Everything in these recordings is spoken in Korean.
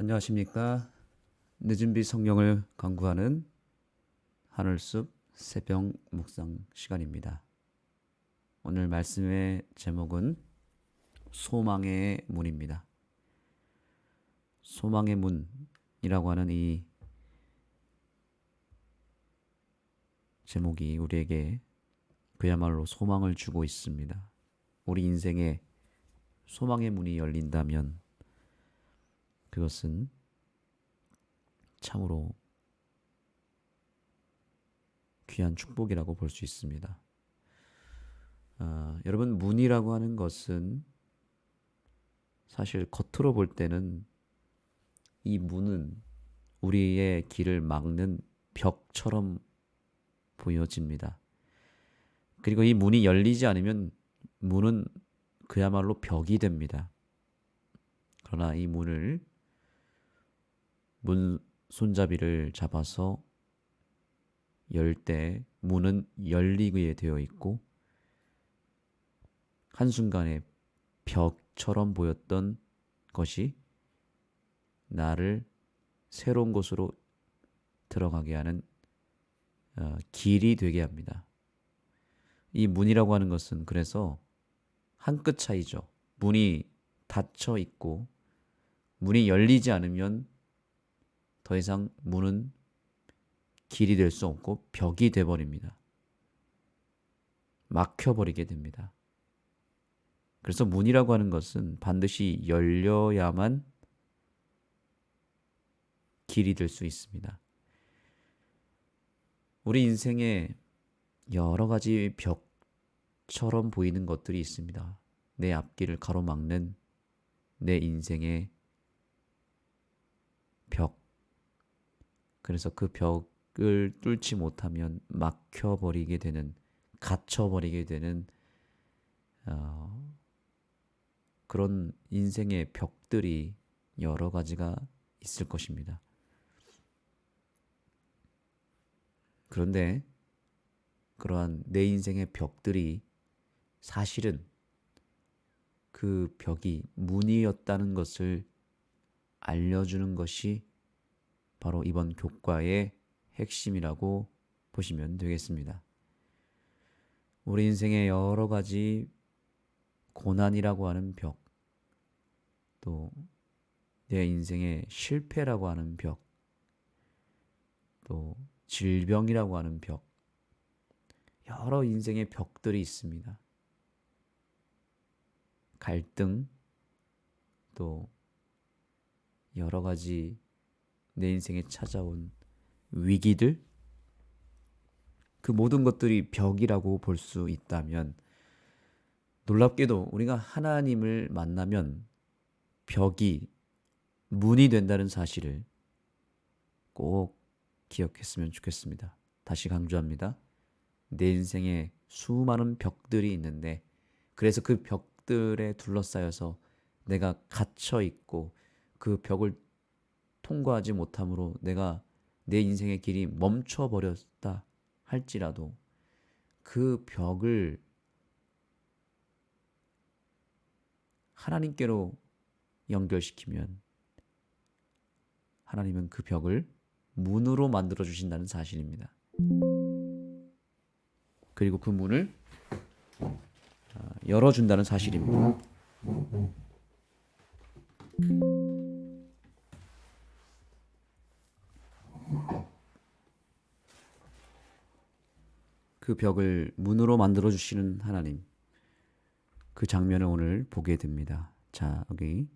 안녕하십니까. 늦은 빛 성경을 강구하는 하늘숲 새벽 묵상 시간입니다. 오늘 말씀의 제목은 소망의 문입니다. 소망의 문이라고 하는 이 제목이 우리에게 그야말로 소망을 주고 있습니다. 우리 인생에 소망의 문이 열린다면 그것은 참으로 귀한 축복이라고 볼 수 있습니다. 여러분, 문이라고 하는 것은 사실 겉으로 볼 때는 이 문은 우리의 길을 막는 벽처럼 보여집니다. 그리고 이 문이 열리지 않으면 문은 그야말로 벽이 됩니다. 그러나 이 문을 문 손잡이를 잡아서 열 때 문은 열리게 되어 있고 한순간에 벽처럼 보였던 것이 나를 새로운 곳으로 들어가게 하는 길이 되게 합니다. 이 문이라고 하는 것은 그래서 한 끗 차이죠. 문이 닫혀 있고 문이 열리지 않으면 더 이상 문은 길이 될 수 없고 벽이 되어버립니다. 막혀버리게 됩니다. 그래서 문이라고 하는 것은 반드시 열려야만 길이 될 수 있습니다. 우리 인생에 여러 가지 벽처럼 보이는 것들이 있습니다. 내 앞길을 가로막는 내 인생의 벽. 그래서 그 벽을 뚫지 못하면 막혀버리게 되는, 갇혀버리게 되는 그런 인생의 벽들이 여러 가지가 있을 것입니다. 그런데 그러한 내 인생의 벽들이 사실은 그 벽이 문이었다는 것을 알려주는 것이 바로 이번 교과의 핵심이라고 보시면 되겠습니다. 우리 인생의 여러 가지 고난이라고 하는 벽, 또 내 인생의 실패라고 하는 벽, 또 질병이라고 하는 벽, 여러 인생의 벽들이 있습니다. 갈등, 또 여러 가지 내 인생에 찾아온 위기들, 그 모든 것들이 벽이라고 볼 수 있다면 놀랍게도 우리가 하나님을 만나면 벽이 문이 된다는 사실을 꼭 기억했으면 좋겠습니다. 다시 강조합니다. 내 인생에 수많은 벽들이 있는데 그래서 그 벽들에 둘러싸여서 내가 갇혀 있고 그 벽을 통과하지 못함으로 내가 내 인생의 길이 멈춰버렸다 할지라도 그 벽을 하나님께로 연결시키면 하나님은 그 벽을 문으로 만들어 주신다는 사실입니다. 그리고 그 문을 열어준다는 사실입니다. 그 벽을 문으로 만들어 주시는 하나님, 그 장면을 오늘 보게 됩니다. 자, 여기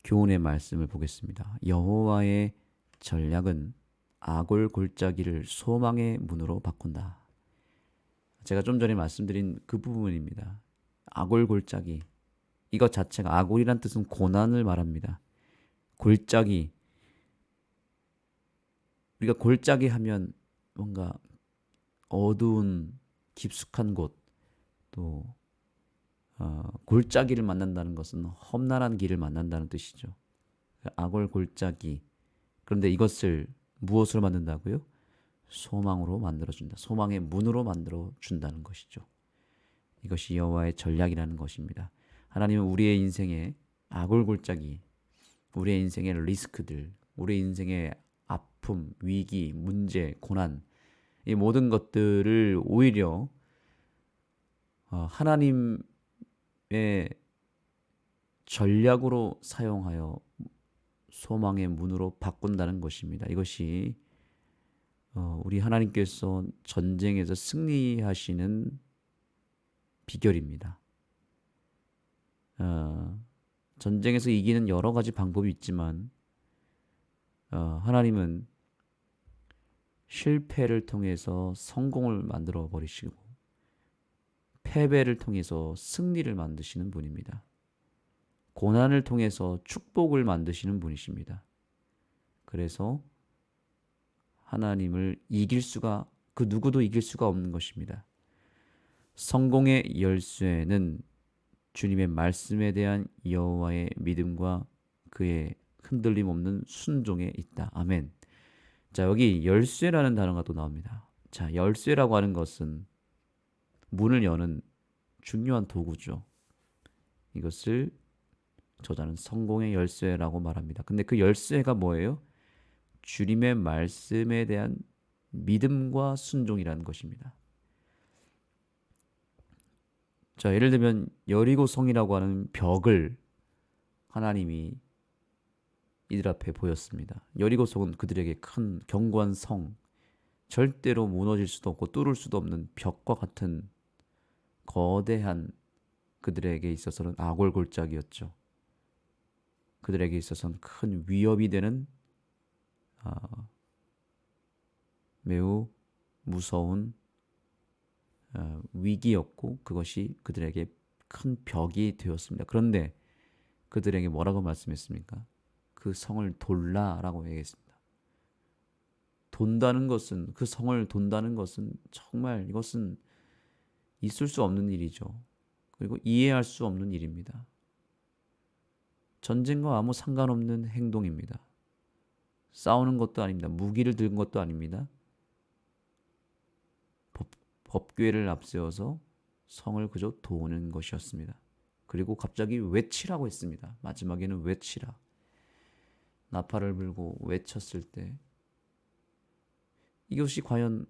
교훈의 말씀을 보겠습니다. 여호와의 전략은 악을 골짜기를 소망의 문으로 바꾼다. 제가 좀 전에 말씀드린 그 부분입니다. 악을 골짜기, 이것 자체가 악골이란 뜻은 고난을 말합니다. 골짜기, 우리가 골짜기 하면 뭔가 어두운 깊숙한 곳, 또 골짜기를 만난다는 것은 험난한 길을 만난다는 뜻이죠. 악골 골짜기. 그런데 이것을 무엇으로 만든다고요? 소망으로 만들어준다. 소망의 문으로 만들어준다는 것이죠. 이것이 여호와의 전략이라는 것입니다. 하나님은 우리의 인생에 악골 골짜기, 우리의 인생의 리스크들, 우리의 인생의 아픔, 위기, 문제, 고난, 이 모든 것들을 오히려 하나님의 전략으로 사용하여 소망의 문으로 바꾼다는 것입니다. 이것이 우리 하나님께서 전쟁에서 승리하시는 비결입니다. 전쟁에서 이기는 여러 가지 방법이 있지만 하나님은 실패를 통해서 성공을 만들어 버리시고 패배를 통해서 승리를 만드시는 분입니다. 고난을 통해서 축복을 만드시는 분이십니다. 그래서 하나님을 그 누구도 이길 수가 없는 것입니다. 성공의 열쇠는 주님의 말씀에 대한 여호와의 믿음과 그의 흔들림 없는 순종에 있다. 아멘. 자, 여기 열쇠라는 단어가 또 나옵니다. 자, 열쇠라고 하는 것은 문을 여는 중요한 도구죠. 이것을 저자는 성공의 열쇠라고 말합니다. 근데 그 열쇠가 뭐예요? 주님의 말씀에 대한 믿음과 순종이라는 것입니다. 자, 예를 들면 여리고성이라고 하는 벽을 하나님이 이들 앞에 보였습니다. 여리고성은 그들에게 큰 견고한 성, 절대로 무너질 수도 없고 뚫을 수도 없는 벽과 같은 거대한 그들에게 있어서는 아골골짜기였죠. 그들에게 있어서는 큰 위협이 되는 매우 무서운 위기였고 그것이 그들에게 큰 벽이 되었습니다. 그런데 그들에게 뭐라고 말씀했습니까? 그 성을 돌라라고 얘기했습니다. 그 성을 돈다는 것은 정말 이것은 있을 수 없는 일이죠. 그리고 이해할 수 없는 일입니다. 전쟁과 아무 상관없는 행동입니다. 싸우는 것도 아닙니다. 무기를 든 것도 아닙니다. 법궤를 앞세워서 성을 그저 도는 것이었습니다. 그리고 갑자기 외치라고 했습니다. 마지막에는 외치라. 나팔을 불고 외쳤을 때 이것이 과연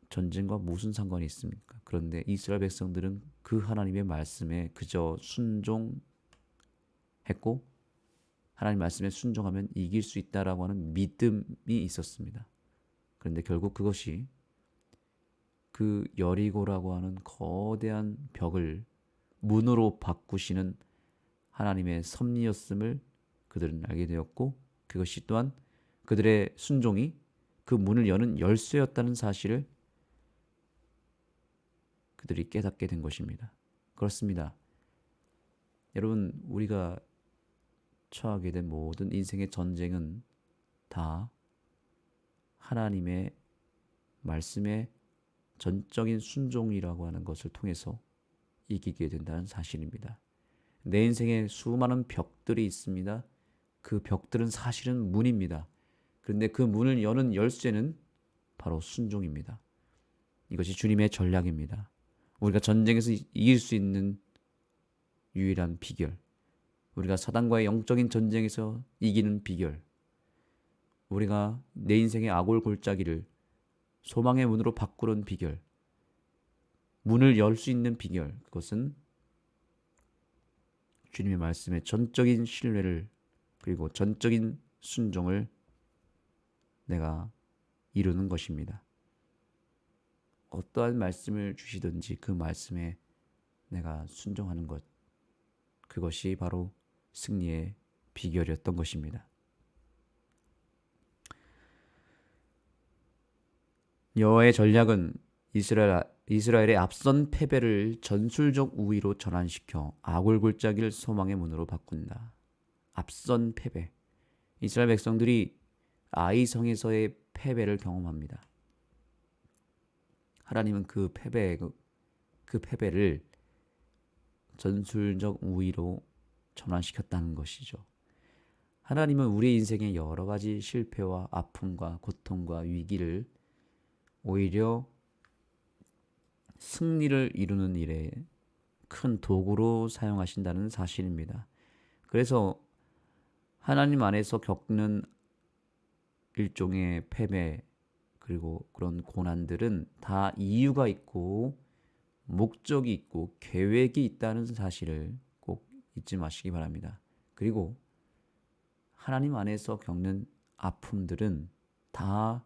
전쟁과 무슨 상관이 있습니까? 그런데 이스라엘 백성들은 그 하나님의 말씀에 그저 순종했고 하나님 말씀에 순종하면 이길 수 있다라고 하는 믿음이 있었습니다. 그런데 결국 그것이 그 여리고라고 하는 거대한 벽을 문으로 바꾸시는 하나님의 섭리였음을 그들은 알게 되었고 그것이 또한 그들의 순종이 그 문을 여는 열쇠였다는 사실을 그들이 깨닫게 된 것입니다. 그렇습니다. 여러분, 우리가 처하게 된 모든 인생의 전쟁은 다 하나님의 말씀에 전적인 순종이라고 하는 것을 통해서 이기게 된다는 사실입니다. 내 인생에 수많은 벽들이 있습니다. 그 벽들은 사실은 문입니다. 그런데 그 문을 여는 열쇠는 바로 순종입니다. 이것이 주님의 전략입니다. 우리가 전쟁에서 이길 수 있는 유일한 비결, 우리가 사단과의 영적인 전쟁에서 이기는 비결, 우리가 내 인생의 아골골짜기를 소망의 문으로 바꾸는 비결, 문을 열 수 있는 비결, 그것은 주님의 말씀에 전적인 신뢰를 그리고 전적인 순종을 내가 이루는 것입니다. 어떠한 말씀을 주시든지 그 말씀에 내가 순종하는 것, 그것이 바로 승리의 비결이었던 것입니다. 여호와의 전략은 이스라엘의 앞선 패배를 전술적 우위로 전환시켜 아골골짜기를 소망의 문으로 바꾼다. 앞선 패배. 이스라엘 백성들이 아이성에서의 패배를 경험합니다. 하나님은 그 패배를 전술적 우위로 전환시켰다는 것이죠. 하나님은 우리 인생의 여러 가지 실패와 아픔과 고통과 위기를 오히려 승리를 이루는 일에 큰 도구로 사용하신다는 사실입니다. 그래서 하나님 안에서 겪는 일종의 패배 그리고 그런 고난들은 다 이유가 있고 목적이 있고 계획이 있다는 사실을 꼭 잊지 마시기 바랍니다. 그리고 하나님 안에서 겪는 아픔들은 다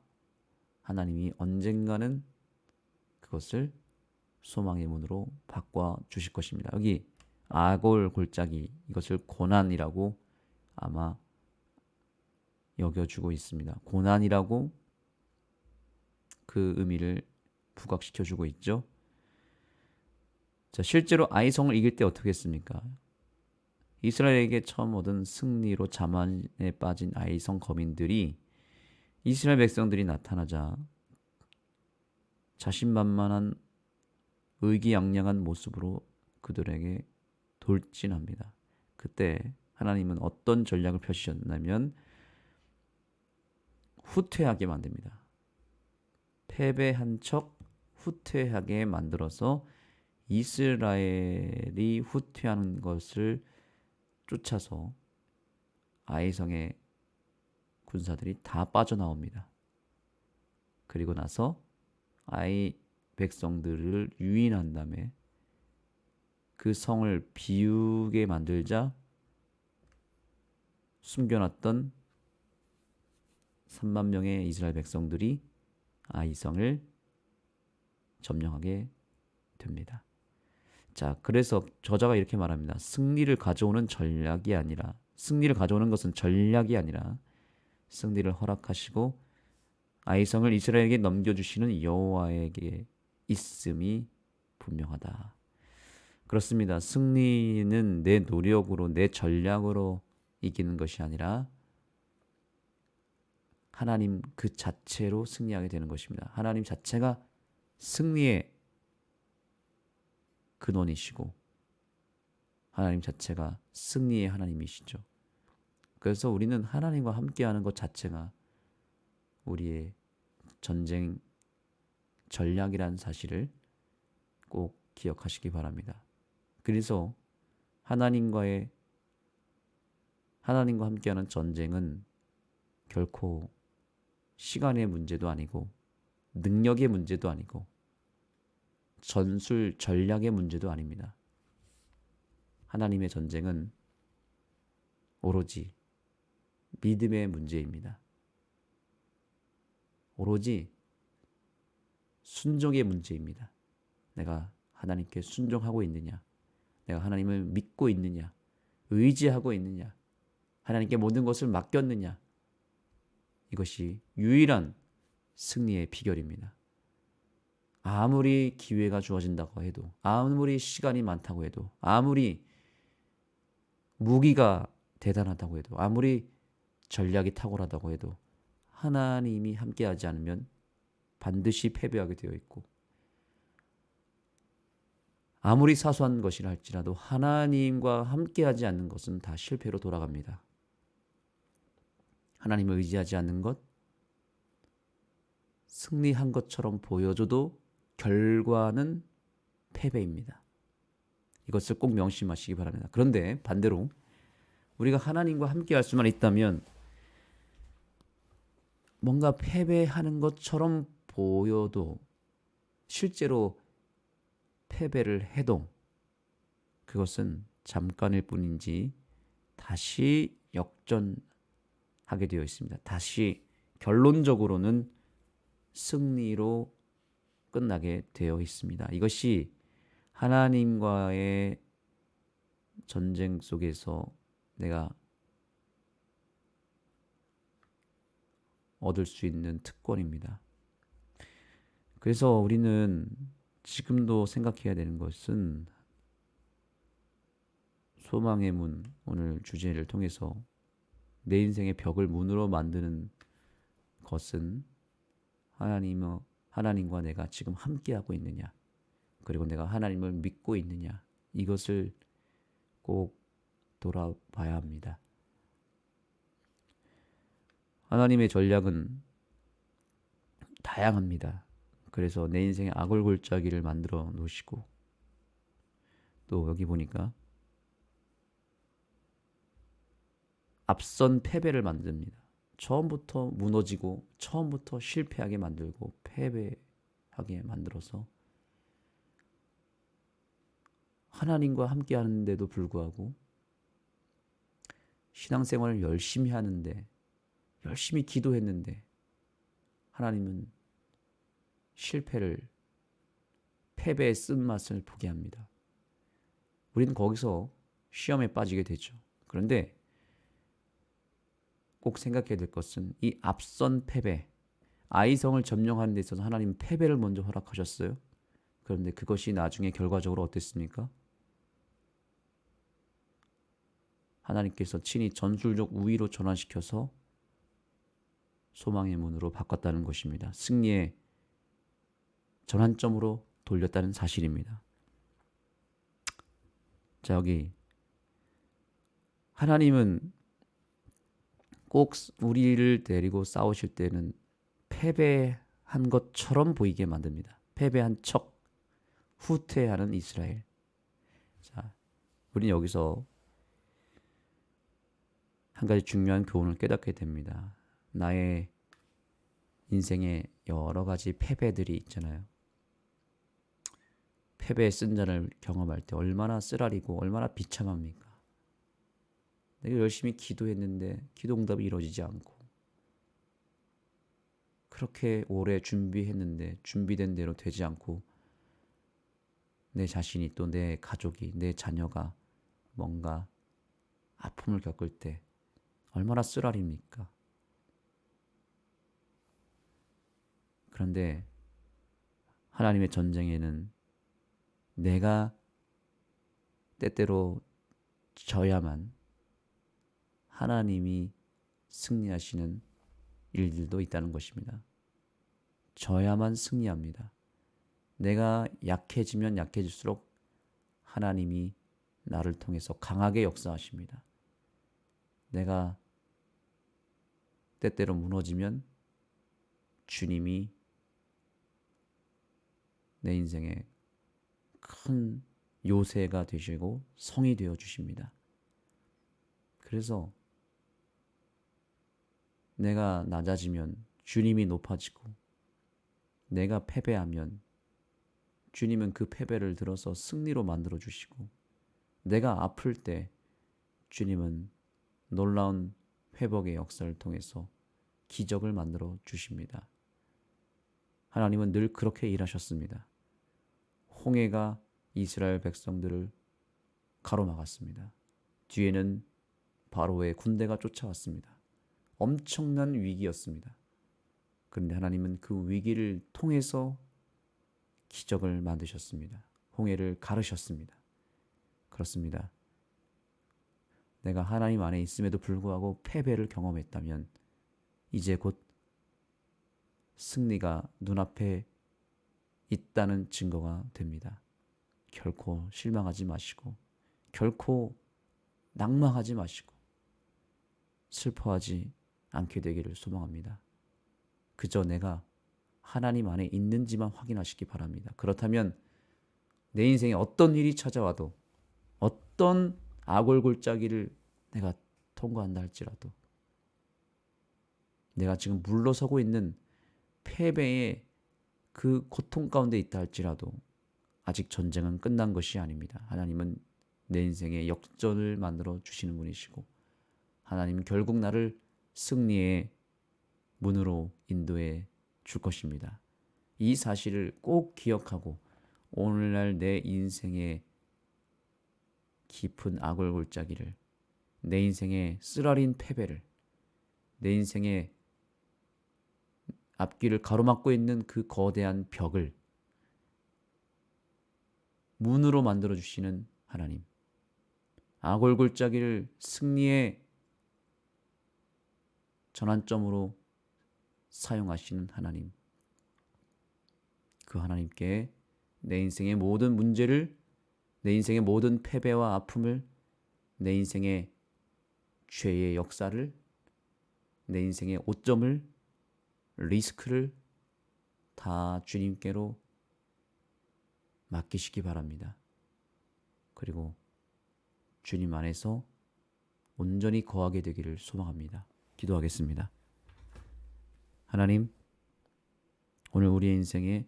하나님이 언젠가는 그것을 소망의 문으로 바꿔 주실 것입니다. 여기 아골 골짜기 이것을 고난이라고 아마 여겨주고 있습니다. 고난이라고 그 의미를 부각시켜주고 있죠. 자, 실제로 아이성을 이길 때 어떻게 했습니까? 이스라엘에게 처음 얻은 승리로 자만에 빠진 아이성 거민들이 이스라엘 백성들이 나타나자 자신만만한 의기양양한 모습으로 그들에게 돌진합니다. 그때 하나님은 어떤 전략을 펼치셨냐면 후퇴하게 만듭니다. 패배한 척 후퇴하게 만들어서 이스라엘이 후퇴하는 것을 쫓아서 아이성의 군사들이 다 빠져나옵니다. 그리고 나서 아이 백성들을 유인한 다음에 그 성을 비우게 만들자 숨겨놨던 3만 명의 이스라엘 백성들이 아이성을 점령하게 됩니다. 자, 그래서 저자가 이렇게 말합니다. 승리를 가져오는 것은 전략이 아니라 승리를 허락하시고 아이성을 이스라엘에게 넘겨주시는 여호와에게 있음이 분명하다. 그렇습니다. 승리는 내 노력으로 내 전략으로 이기는 것이 아니라 하나님 그 자체로 승리하게 되는 것입니다. 하나님 자체가 승리의 근원이시고 하나님 자체가 승리의 하나님이시죠. 그래서 우리는 하나님과 함께하는 것 자체가 우리의 전쟁 전략이라는 사실을 꼭 기억하시기 바랍니다. 그래서 하나님과 함께하는 전쟁은 결코 시간의 문제도 아니고 능력의 문제도 아니고 전술 전략의 문제도 아닙니다. 하나님의 전쟁은 오로지 믿음의 문제입니다. 오로지 순종의 문제입니다. 내가 하나님께 순종하고 있느냐, 내가 하나님을 믿고 있느냐, 의지하고 있느냐, 하나님께 모든 것을 맡겼느냐, 이것이 유일한 승리의 비결입니다. 아무리 기회가 주어진다고 해도, 아무리 시간이 많다고 해도, 아무리 무기가 대단하다고 해도, 아무리 전략이 탁월하다고 해도 하나님이 함께하지 않으면 반드시 패배하게 되어 있고, 아무리 사소한 것이라 할지라도 하나님과 함께하지 않는 것은 다 실패로 돌아갑니다. 하나님을 의지하지 않는 것, 승리한 것처럼 보여줘도 결과는 패배입니다. 이것을 꼭 명심하시기 바랍니다. 그런데 반대로 우리가 하나님과 함께할 수만 있다면 뭔가 패배하는 것처럼 보여도 실제로 패배를 해도 그것은 잠깐일 뿐인지 다시 역전하게 되어 있습니다. 다시 결론적으로는 승리로 끝나게 되어 있습니다. 이것이 하나님과의 전쟁 속에서 내가 얻을 수 있는 특권입니다. 그래서 우리는 지금도 생각해야 되는 것은 소망의 문, 오늘 주제를 통해서 내 인생의 벽을 문으로 만드는 것은 하나님과 내가 지금 함께하고 있느냐, 그리고 내가 하나님을 믿고 있느냐, 이것을 꼭 돌아봐야 합니다. 하나님의 전략은 다양합니다. 그래서 내 인생의 아골골짜기를 만들어 놓으시고, 또 여기 보니까 앞선 패배를 만듭니다. 처음부터 무너지고 처음부터 실패하게 만들고 패배하게 만들어서 하나님과 함께 하는데도 불구하고 신앙생활을 열심히 하는데 열심히 기도했는데 하나님은 실패를 패배의 쓴맛을 보게 합니다. 우리는 거기서 시험에 빠지게 되죠. 그런데 꼭 생각해야 될 것은 이 앞선 패배, 아이성을 점령하는 데 있어서 하나님은 패배를 먼저 허락하셨어요. 그런데 그것이 나중에 결과적으로 어땠습니까? 하나님께서 친히 전술적 우위로 전환시켜서 소망의 문으로 바꿨다는 것입니다. 승리의 전환점으로 돌렸다는 사실입니다. 자, 여기 하나님은 꼭 우리를 데리고 싸우실 때는 패배한 것처럼 보이게 만듭니다. 패배한 척 후퇴하는 이스라엘. 자, 우리는 여기서 한 가지 중요한 교훈을 깨닫게 됩니다. 나의 인생에 여러 가지 패배들이 있잖아요. 패배의 쓴잔을 경험할 때 얼마나 쓰라리고 얼마나 비참합니까? 내가 열심히 기도했는데 기도 응답이 이루어지지 않고 그렇게 오래 준비했는데 준비된 대로 되지 않고 내 자신이 또 내 가족이 내 자녀가 뭔가 아픔을 겪을 때 얼마나 쓰라립니까? 그런데 하나님의 전쟁에는 내가 때때로 져야만 하나님이 승리하시는 일들도 있다는 것입니다. 져야만 승리합니다. 내가 약해지면 약해질수록 하나님이 나를 통해서 강하게 역사하십니다. 내가 때때로 무너지면 주님이 내 인생에 큰 요새가 되시고 성이 되어 주십니다. 그래서 내가 낮아지면 주님이 높아지고 내가 패배하면 주님은 그 패배를 들어서 승리로 만들어 주시고 내가 아플 때 주님은 놀라운 회복의 역사를 통해서 기적을 만들어 주십니다. 하나님은 늘 그렇게 일하셨습니다. 홍해가 이스라엘 백성들을 가로막았습니다. 뒤에는 바로의 군대가 쫓아왔습니다. 엄청난 위기였습니다. 그런데 하나님은 그 위기를 통해서 기적을 만드셨습니다. 홍해를 가르셨습니다. 그렇습니다. 내가 하나님 안에 있음에도 불구하고 패배를 경험했다면 이제 곧 승리가 눈앞에 있다는 증거가 됩니다. 결코 실망하지 마시고 결코 낙망하지 마시고 슬퍼하지 않게 되기를 소망합니다. 그저 내가 하나님 안에 있는지만 확인하시기 바랍니다. 그렇다면 내 인생에 어떤 일이 찾아와도 어떤 악골골짜기를 내가 통과한다 할지라도 내가 지금 물러서고 있는 패배의 그 고통 가운데 있다 할지라도 아직 전쟁은 끝난 것이 아닙니다. 하나님은 내 인생에 역전을 만들어 주시는 분이시고 하나님은 결국 나를 승리의 문으로 인도해 줄 것입니다. 이 사실을 꼭 기억하고 오늘날 내 인생의 깊은 악월골짜기를 내 인생의 쓰라린 패배를 내 인생의 앞길을 가로막고 있는 그 거대한 벽을 문으로 만들어 주시는 하나님, 악월골짜기를 승리의 전환점으로 사용하시는 하나님, 그 하나님께 내 인생의 모든 문제를, 내 인생의 모든 패배와 아픔을, 내 인생의 죄의 역사를, 내 인생의 오점을, 리스크를 다 주님께로 맡기시기 바랍니다. 그리고 주님 안에서 온전히 거하게 되기를 소망합니다. 기도하겠습니다. 하나님, 오늘 우리의 인생에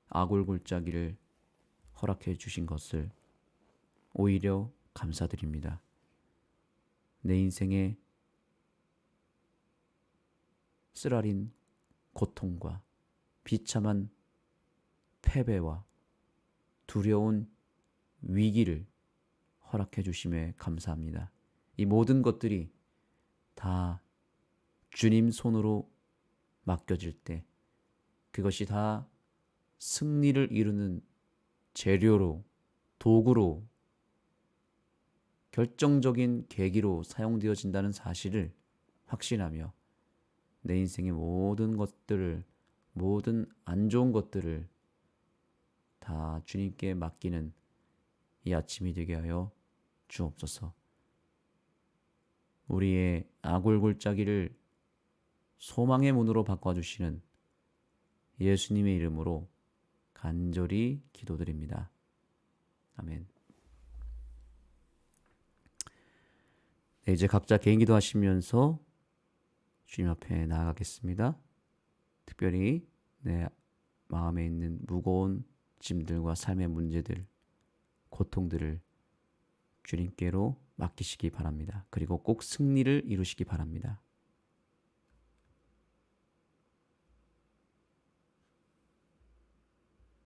아골골짜기를 허락해 주신 것을 오히려 감사드립니다. 내 인생에 쓰라린 고통과 비참한 패배와 두려운 위기를 허락해 주심에 감사합니다. 이 모든 것들이 다 주님 손으로 맡겨질 때 그것이 다 승리를 이루는 재료로, 도구로, 결정적인 계기로 사용되어진다는 사실을 확신하며 내 인생의 모든 것들을, 모든 안 좋은 것들을 다 주님께 맡기는 이 아침이 되게 하여 주옵소서. 우리의 아골골짜기를 소망의 문으로 바꿔주시는 예수님의 이름으로 간절히 기도드립니다. 아멘. 네, 이제 각자 개인 기도하시면서 주님 앞에 나아가겠습니다. 특별히 내 마음에 있는 무거운 짐들과 삶의 문제들, 고통들을 주님께로 맡기시기 바랍니다. 그리고 꼭 승리를 이루시기 바랍니다.